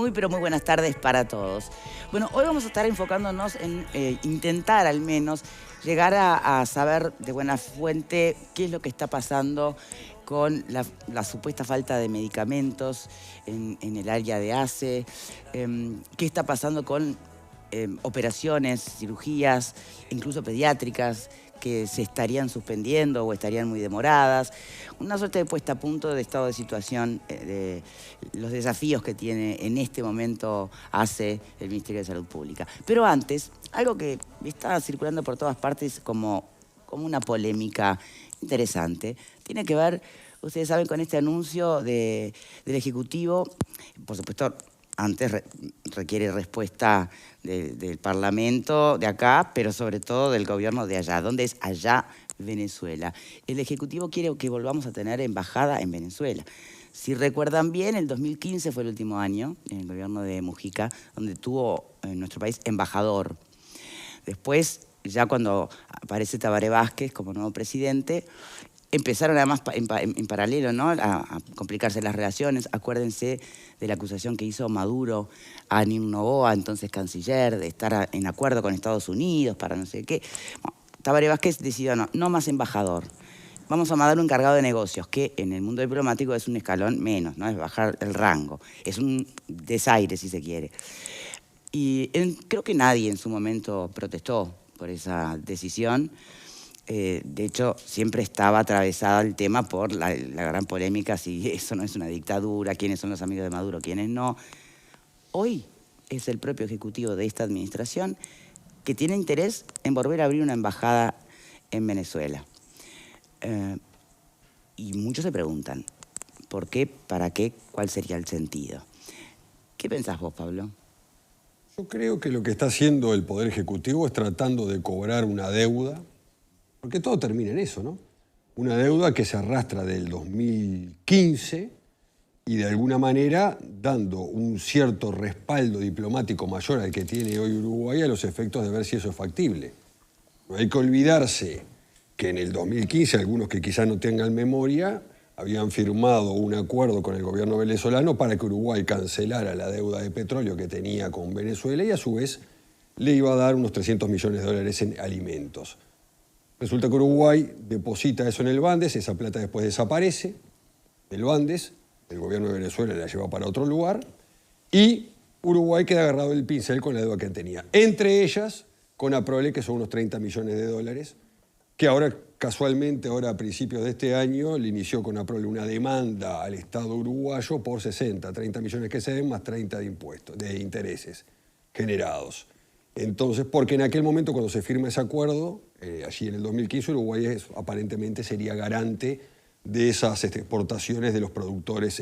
Muy, pero muy buenas tardes para todos. Bueno, hoy vamos a estar enfocándonos en intentar al menos llegar a saber de buena fuente qué es lo que está pasando con la supuesta falta de medicamentos en el área de ACE, qué está pasando con operaciones, cirugías, incluso pediátricas, que se estarían suspendiendo o estarían muy demoradas. Una suerte de puesta a punto de estado de situación, de los desafíos que tiene en este momento ACE el Ministerio de Salud Pública. Pero antes, algo que está circulando por todas partes como una polémica interesante, tiene que ver, ustedes saben, con este anuncio del Ejecutivo. Por supuesto, antes requiere respuesta del Parlamento de acá, pero sobre todo del gobierno de allá. ¿Dónde es allá? Venezuela. El Ejecutivo quiere que volvamos a tener embajada en Venezuela. Si recuerdan bien, el 2015 fue el último año, en el gobierno de Mujica, donde tuvo en nuestro país embajador. Después, ya cuando aparece Tabaré Vázquez como nuevo presidente, empezaron además en paralelo, ¿no?, a complicarse las relaciones. Acuérdense de la acusación que hizo Maduro a Nir Noboa, entonces canciller, de estar en acuerdo con Estados Unidos para no sé qué. Bueno, Tabaré Vázquez decidió no más embajador. Vamos a mandar un encargado de negocios, que en el mundo diplomático es un escalón menos, ¿no? Es bajar el rango. Es un desaire, si se quiere. Y creo que nadie en su momento protestó por esa decisión. De hecho, siempre estaba atravesada el tema por la gran polémica, si eso no es una dictadura, quiénes son los amigos de Maduro, quiénes no. Hoy es el propio ejecutivo de esta administración que tiene interés en volver a abrir una embajada en Venezuela. Y muchos se preguntan, ¿por qué? ¿Para qué? ¿Cuál sería el sentido? ¿Qué pensás vos, Pablo? Yo creo que lo que está haciendo el Poder Ejecutivo es tratando de cobrar una deuda, porque todo termina en eso, ¿no? Una deuda que se arrastra del 2015 y de alguna manera dando un cierto respaldo diplomático mayor al que tiene hoy Uruguay a los efectos de ver si eso es factible. No hay que olvidarse que en el 2015, algunos que quizás no tengan memoria, habían firmado un acuerdo con el gobierno venezolano para que Uruguay cancelara la deuda de petróleo que tenía con Venezuela y a su vez le iba a dar unos 300 millones de dólares en alimentos. Resulta que Uruguay deposita eso en el Bandes, esa plata después desaparece del Bandes, el gobierno de Venezuela la lleva para otro lugar y Uruguay queda agarrado el pincel con la deuda que tenía. Entre ellas, con Aprole, que son unos 30 millones de dólares, que ahora, casualmente, ahora a principios de este año, le inició con Aprole una demanda al Estado uruguayo por 30 millones que se den más 30 de impuestos, de intereses generados. Entonces, porque en aquel momento cuando se firma ese acuerdo, allí en el 2015, Uruguay aparentemente sería garante de esas exportaciones de los productores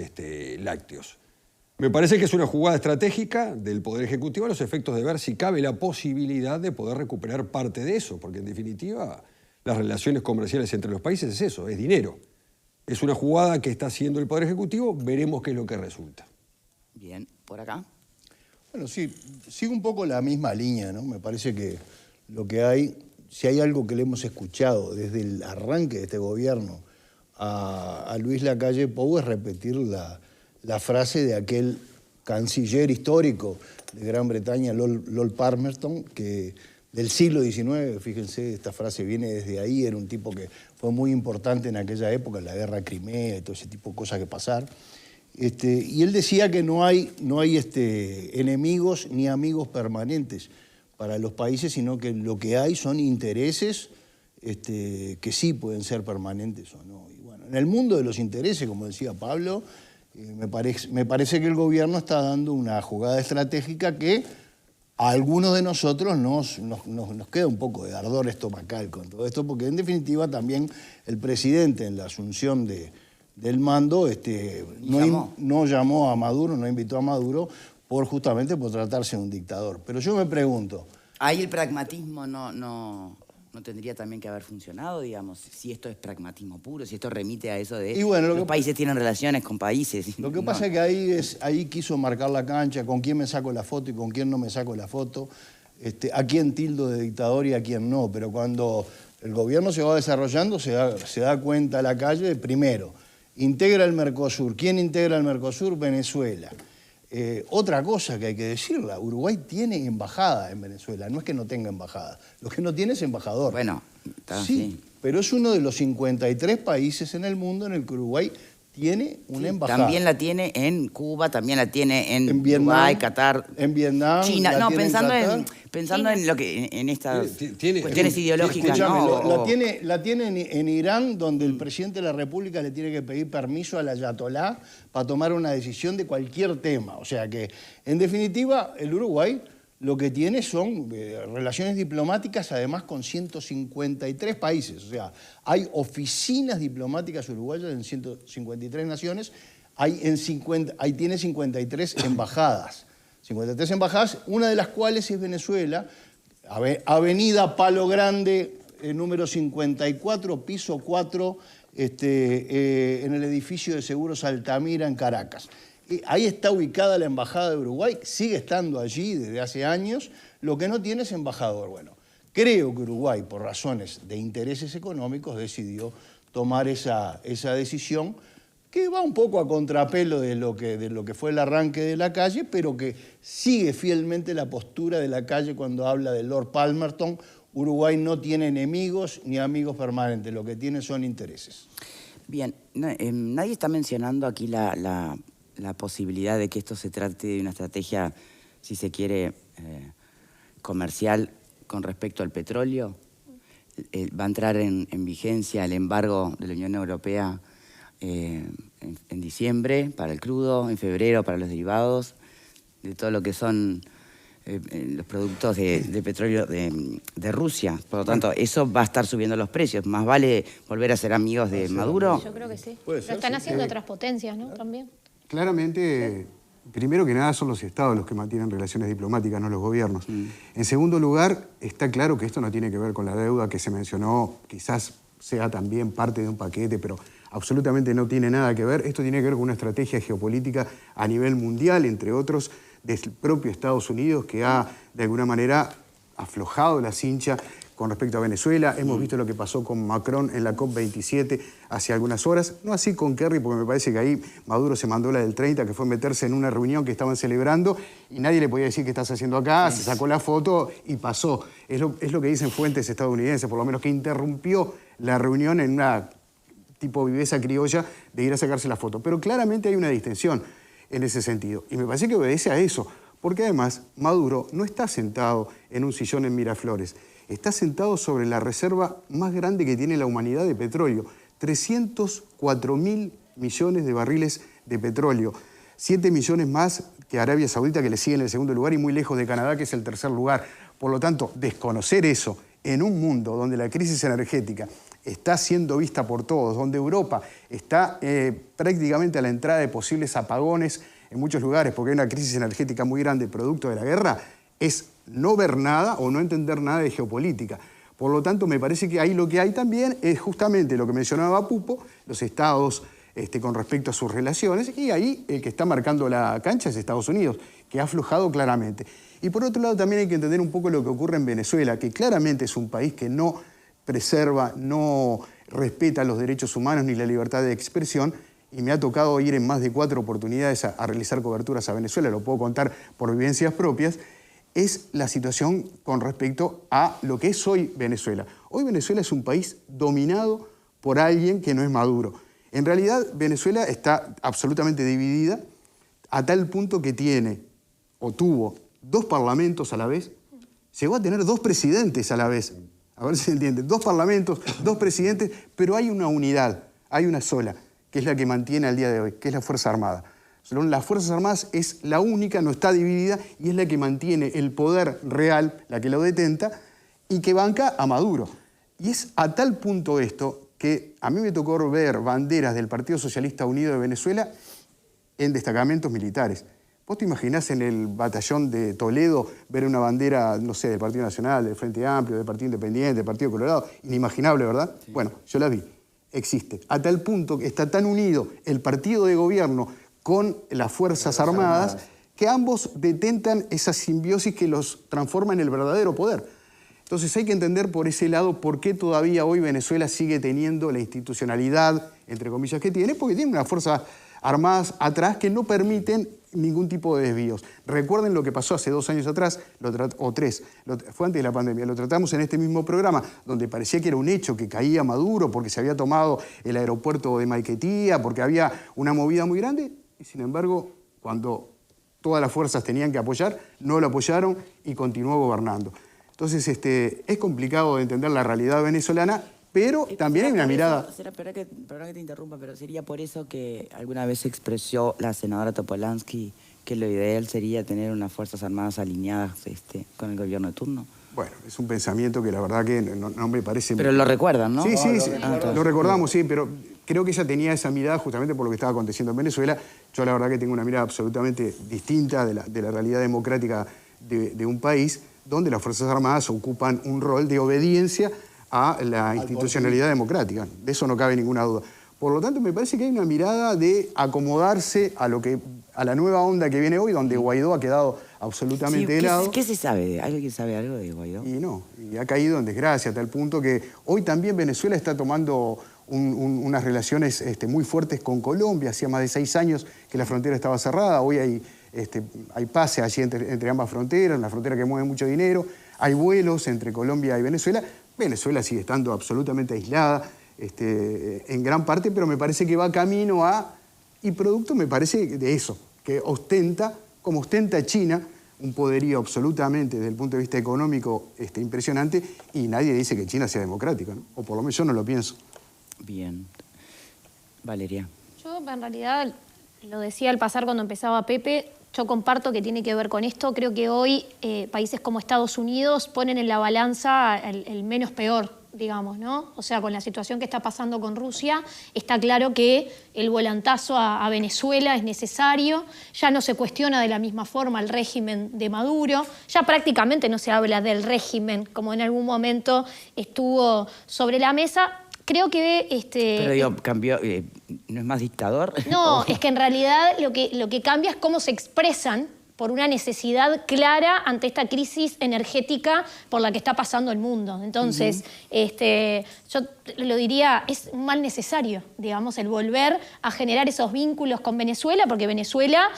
lácteos. Me parece que es una jugada estratégica del Poder Ejecutivo a los efectos de ver si cabe la posibilidad de poder recuperar parte de eso, porque en definitiva las relaciones comerciales entre los países es eso, es dinero. Es una jugada que está haciendo el Poder Ejecutivo, veremos qué es lo que resulta. Bien, ¿por acá? Bueno, sí, sigo un poco la misma línea, ¿no? Me parece que lo que hay, si hay algo que le hemos escuchado desde el arranque de este gobierno a Luis Lacalle Pou, es repetir la frase de aquel canciller histórico de Gran Bretaña, Lord Palmerston, que del siglo XIX, fíjense, esta frase viene desde ahí, era un tipo que fue muy importante en aquella época, en la guerra de Crimea y todo ese tipo de cosas que pasaron. Y él decía que no hay enemigos ni amigos permanentes para los países, sino que lo que hay son intereses que sí pueden ser permanentes o no. Y bueno, en el mundo de los intereses, como decía Pablo, me parece que el gobierno está dando una jugada estratégica que a algunos de nosotros nos queda un poco de ardor estomacal con todo esto, porque en definitiva también el presidente en la asunción del mando no llamó a Maduro, no invitó a Maduro justamente por tratarse de un dictador. Pero yo me pregunto... Ahí el pragmatismo no tendría también que haber funcionado, digamos, si esto es pragmatismo puro, si esto remite a eso de los países tienen relaciones con países. Lo que pasa es que ahí quiso marcar la cancha, con quién me saco la foto y con quién no me saco la foto, a quién tildo de dictador y a quién no. Pero cuando el gobierno se va desarrollando, se da cuenta a la calle, primero, integra el Mercosur. ¿Quién integra el Mercosur? Venezuela. Otra cosa que hay que decirla, Uruguay tiene embajada en Venezuela, no es que no tenga embajada, lo que no tiene es embajador. Bueno, sí, pero es uno de los 53 países en el mundo en el que Uruguay tiene una embajada. También la tiene en Cuba, también la tiene en Vietnam, Uruguay, Qatar, en Vietnam, China. No, pensando en lo que en estas cuestiones ideológicas, escúchame, ¿no? la tiene en Irán, donde el presidente de la República le tiene que pedir permiso al ayatolá para tomar una decisión de cualquier tema. O sea que, en definitiva, el Uruguay lo que tiene son relaciones diplomáticas, además con 153 países. O sea, hay oficinas diplomáticas uruguayas en 153 naciones, ahí tiene 53 embajadas. 53 embajadas, una de las cuales es Venezuela, Avenida Palo Grande, número 54, piso 4, en el edificio de Seguros Altamira, en Caracas. Ahí está ubicada la Embajada de Uruguay, sigue estando allí desde hace años, lo que no tiene es embajador. Bueno, creo que Uruguay, por razones de intereses económicos, decidió tomar esa decisión, que va un poco a contrapelo de lo que fue el arranque de La Calle, pero que sigue fielmente la postura de La Calle cuando habla de Lord Palmerston. Uruguay no tiene enemigos ni amigos permanentes, lo que tiene son intereses. Bien, nadie está mencionando aquí la posibilidad de que esto se trate de una estrategia, si se quiere, comercial con respecto al petróleo. Va a entrar en vigencia el embargo de la Unión Europea en diciembre para el crudo, en febrero para los derivados, de todo lo que son los productos de petróleo de Rusia. Por lo tanto, eso va a estar subiendo los precios. ¿Más vale volver a ser amigos de Maduro? Yo creo que sí. Lo están haciendo otras potencias, ¿no? También. Claramente, primero que nada son los estados los que mantienen relaciones diplomáticas, no los gobiernos. En segundo lugar, está claro que esto no tiene que ver con la deuda que se mencionó, quizás sea también parte de un paquete, pero absolutamente no tiene nada que ver. Esto tiene que ver con una estrategia geopolítica a nivel mundial, entre otros, del propio Estados Unidos, que ha, de alguna manera, aflojado la cincha con respecto a Venezuela. Hemos visto lo que pasó con Macron en la COP27 hace algunas horas. No así con Kerry, porque me parece que ahí Maduro se mandó la del 30, que fue meterse en una reunión que estaban celebrando y nadie le podía decir qué estás haciendo acá, se sacó la foto y pasó. Es lo que dicen fuentes estadounidenses, por lo menos, que interrumpió la reunión en una tipo viveza criolla de ir a sacarse la foto. Pero claramente hay una distensión en ese sentido. Y me parece que obedece a eso, porque además Maduro no está sentado en un sillón en Miraflores, está sentado sobre la reserva más grande que tiene la humanidad de petróleo, 304.000 millones de barriles de petróleo, 7 millones más que Arabia Saudita, que le sigue en el segundo lugar, y muy lejos de Canadá, que es el tercer lugar. Por lo tanto, desconocer eso en un mundo donde la crisis energética está siendo vista por todos, donde Europa está prácticamente a la entrada de posibles apagones en muchos lugares, porque hay una crisis energética muy grande producto de la guerra, es no ver nada o no entender nada de geopolítica. Por lo tanto, me parece que ahí lo que hay también es justamente lo que mencionaba Pupo, los estados con respecto a sus relaciones, y ahí el que está marcando la cancha es Estados Unidos, que ha aflojado claramente. Y por otro lado también hay que entender un poco lo que ocurre en Venezuela, que claramente es un país que no preserva, no respeta los derechos humanos ni la libertad de expresión, y me ha tocado ir en más de 4 oportunidades a realizar coberturas a Venezuela, lo puedo contar por vivencias propias, es la situación con respecto a lo que es hoy Venezuela. Hoy Venezuela es un país dominado por alguien que no es Maduro. En realidad, Venezuela está absolutamente dividida a tal punto que tiene, o tuvo, 2 parlamentos a la vez, llegó a tener 2 presidentes a la vez. A ver si se entiende. 2 parlamentos, 2 presidentes, pero hay una unidad, hay una sola, que es la que mantiene al día de hoy, que es la Fuerza Armada. Las Fuerzas Armadas es la única, no está dividida, y es la que mantiene el poder real, la que lo detenta, y que banca a Maduro. Y es a tal punto esto que a mí me tocó ver banderas del Partido Socialista Unido de Venezuela en destacamentos militares. ¿Vos te imaginás en el batallón de Toledo ver una bandera, no sé, del Partido Nacional, del Frente Amplio, del Partido Independiente, del Partido Colorado? Inimaginable, ¿verdad? Sí. Bueno, yo la vi. Existe. A tal punto que está tan unido el partido de gobierno con las Fuerzas Armadas que ambos detentan esa simbiosis que los transforma en el verdadero poder. Entonces hay que entender por ese lado por qué todavía hoy Venezuela sigue teniendo la institucionalidad, entre comillas, que tiene, porque tiene unas Fuerzas Armadas atrás que no permiten ningún tipo de desvíos. Recuerden lo que pasó hace 2 años atrás, o 3, fue antes de la pandemia, lo tratamos en este mismo programa, donde parecía que era un hecho que caía Maduro porque se había tomado el aeropuerto de Maiquetía, porque había una movida muy grande, y sin embargo, cuando todas las fuerzas tenían que apoyar, no lo apoyaron y continuó gobernando. Entonces, es complicado de entender la realidad venezolana, pero también hay una mirada... Perdón que te interrumpa, pero sería por eso que alguna vez expresó la senadora Topolansky que lo ideal sería tener unas Fuerzas Armadas alineadas con el gobierno de turno. Bueno, es un pensamiento que la verdad que no me parece... Pero lo recuerdan, ¿no? Sí, lo recordamos, sí, pero creo que ella tenía esa mirada justamente por lo que estaba aconteciendo en Venezuela. Yo la verdad que tengo una mirada absolutamente distinta de la realidad democrática de un país donde las Fuerzas Armadas ocupan un rol de obediencia a la institucionalidad democrática. De eso no cabe ninguna duda. Por lo tanto, me parece que hay una mirada de acomodarse a la nueva onda que viene hoy, donde Guaidó ha quedado absolutamente de lado. ¿Qué se sabe? ¿Alguien sabe algo de Guaidó? Y ha caído en desgracia, a tal punto que hoy también Venezuela está tomando unas relaciones muy fuertes con Colombia. Hacía más de 6 años que la frontera estaba cerrada. Hoy hay pase allí entre ambas fronteras, una frontera que mueve mucho dinero. Hay vuelos entre Colombia y Venezuela. Venezuela sigue estando absolutamente aislada en gran parte, pero me parece que va camino y producto me parece de eso, que como ostenta China, un poderío absolutamente desde el punto de vista económico impresionante, y nadie dice que China sea democrática, ¿no? O por lo menos yo no lo pienso. Bien. Valeria. Yo en realidad, lo decía al pasar cuando empezaba Pepe, yo comparto que tiene que ver con esto. Creo que hoy países como Estados Unidos ponen en la balanza el menos peor, digamos, ¿no? O sea, con la situación que está pasando con Rusia, está claro que el volantazo a Venezuela es necesario. Ya no se cuestiona de la misma forma el régimen de Maduro. Ya prácticamente no se habla del régimen como en algún momento estuvo sobre la mesa. Creo que... Pero digo, cambió, ¿no es más dictador? No, es que en realidad lo que cambia es cómo se expresan por una necesidad clara ante esta crisis energética por la que está pasando el mundo. Entonces, yo lo diría, es un mal necesario, digamos, el volver a generar esos vínculos con Venezuela, porque Venezuela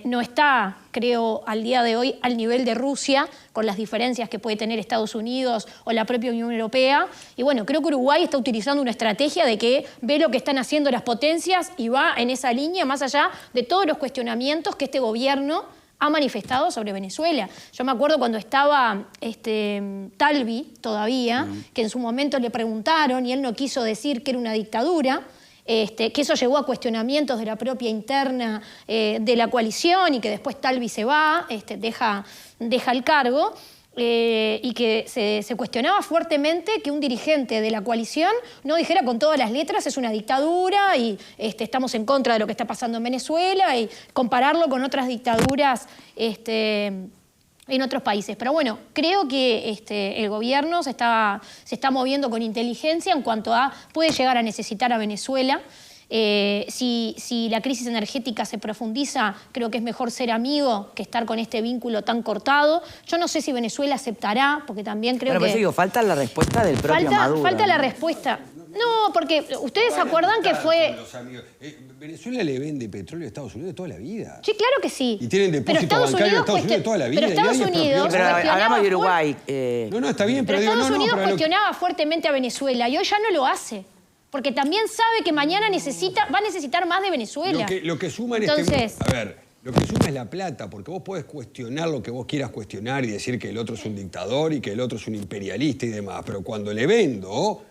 no está, creo, al día de hoy al nivel de Rusia, con las diferencias que puede tener Estados Unidos o la propia Unión Europea. Y bueno, creo que Uruguay está utilizando una estrategia de que ve lo que están haciendo las potencias y va en esa línea, más allá de todos los cuestionamientos que este gobierno ha manifestado sobre Venezuela. Yo me acuerdo cuando estaba Talvi todavía, que en su momento le preguntaron y él no quiso decir que era una dictadura, que eso llevó a cuestionamientos de la propia interna de la coalición y que después Talvi se va, deja el cargo. Y que se cuestionaba fuertemente que un dirigente de la coalición no dijera con todas las letras es una dictadura y estamos en contra de lo que está pasando en Venezuela y compararlo con otras dictaduras en otros países. Pero bueno, creo que el gobierno se está moviendo con inteligencia en cuanto a puede llegar a necesitar a Venezuela. Si la crisis energética se profundiza, creo que es mejor ser amigo que estar con este vínculo tan cortado. Yo no sé si Venezuela aceptará, porque también creo que... Pero falta la respuesta del propio Maduro. Falta la respuesta. No, porque ustedes se acuerdan que fue... Venezuela le vende petróleo a Estados Unidos de toda la vida. Sí, claro que sí. Y tienen depósitos bancarios de Estados Unidos de toda la vida. Pero Estados Unidos... Pero hablamos de Uruguay. No, está bien, pero Estados Unidos cuestionaba fuertemente a Venezuela y hoy ya no lo hace. Porque también sabe que mañana va a necesitar más de Venezuela. Lo que suma en Entonces, lo que suma es la plata, porque vos podés cuestionar lo que vos quieras cuestionar y decir que el otro es un dictador y que el otro es un imperialista y demás, pero cuando le vendo,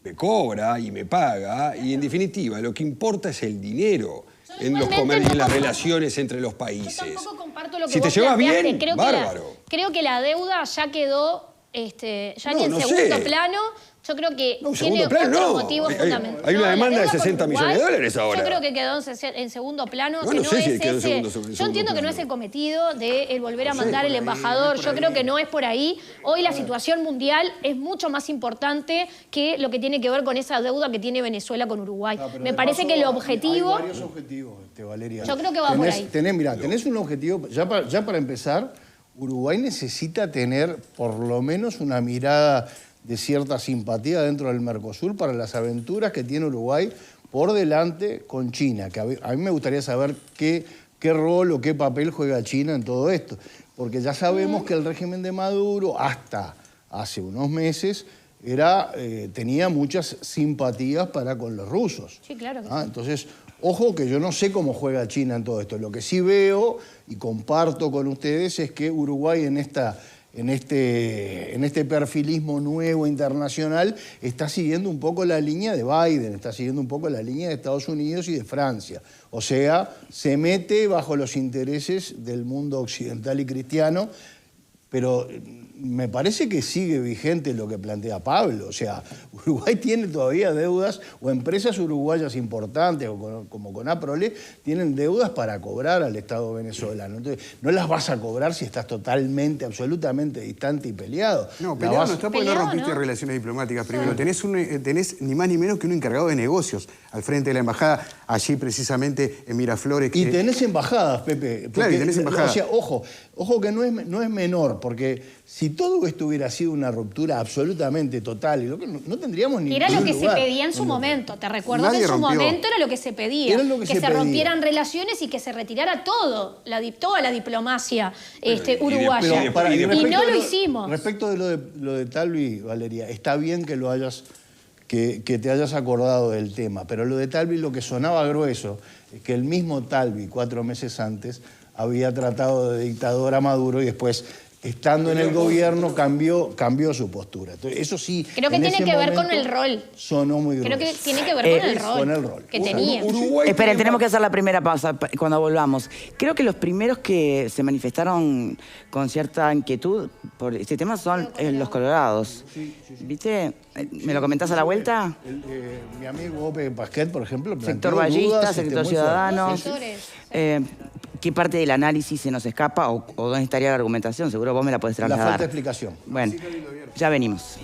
me cobra y me paga, y en definitiva lo que importa es el dinero en los comercios y en las relaciones entre los países. Yo tampoco comparto lo que si vos te llevas planteaste. bien, bárbaro. Creo que la deuda ya quedó ya en el segundo plano. Yo creo que tiene otro motivo fundamental. Hay una demanda de 60 millones de dólares ahora. Yo creo que quedó en segundo plano. No sé si quedó en segundo plano. Yo entiendo que no es el cometido de volver a mandar el embajador. Yo creo que no es por ahí. Hoy la situación mundial es mucho más importante que lo que tiene que ver con esa deuda que tiene Venezuela con Uruguay. Me parece que el objetivo... Hay varios objetivos, Valeria. Yo creo que va por ahí. Tenés un objetivo, ya para empezar, Uruguay necesita tener por lo menos una mirada de cierta simpatía dentro del Mercosur para las aventuras que tiene Uruguay por delante con China. Que a mí me gustaría saber qué qué rol o qué papel juega China en todo esto. Porque ya sabemos que el régimen de Maduro, hasta hace unos meses, tenía muchas simpatías para con los rusos. Sí, claro que sí. Entonces, ojo que yo no sé cómo juega China en todo esto. Lo que sí veo y comparto con ustedes es que Uruguay en este perfilismo nuevo internacional está siguiendo un poco la línea de Biden, está siguiendo un poco la línea de Estados Unidos y de Francia. O sea, se mete bajo los intereses del mundo occidental y cristiano, pero me parece que sigue vigente lo que plantea Pablo. O sea, Uruguay tiene todavía deudas, o empresas uruguayas importantes, como Conaprole, tienen deudas para cobrar al Estado venezolano. Entonces, no las vas a cobrar si estás totalmente, absolutamente distante y peleado. No, peleado no está porque no rompiste relaciones diplomáticas. Primero, tenés ni más ni menos que un encargado de negocios al frente de la embajada, allí precisamente en Miraflores. Y tenés embajadas, Pepe. Claro, y tenés embajadas. O sea, ojo que no es menor, porque si todo esto hubiera sido una ruptura absolutamente total, no tendríamos ni. Era lo que se pedía en su momento. Te recuerdo que en su momento era lo que se pedía. Era lo que se rompieran relaciones y que se retirara toda la diplomacia uruguaya. Y no lo hicimos. Respecto de lo de Talvi, Valeria, está bien que lo hayas. Que te hayas acordado del tema, pero lo de Talvi, lo que sonaba grueso es que el mismo Talvi, 4 meses antes, había tratado de dictador a Maduro y después, estando en el gobierno, cambió su postura. Entonces, eso sí. Creo que tiene que ver con el rol. Sonó muy grueso. Creo que tiene que ver con el rol. Que tenía. Esperen, tenemos que hacer la primera pausa cuando volvamos. Creo que los primeros que se manifestaron con cierta inquietud por este tema son los colorados. ¿Viste? ¿Me lo comentás a la vuelta? Mi amigo Ope Pasquet, por ejemplo, sector ballista, sector ciudadano. ¿Qué parte del análisis se nos escapa o dónde estaría la argumentación? Seguro vos me la podés trasladar. La falta de explicación. Bueno, ya venimos.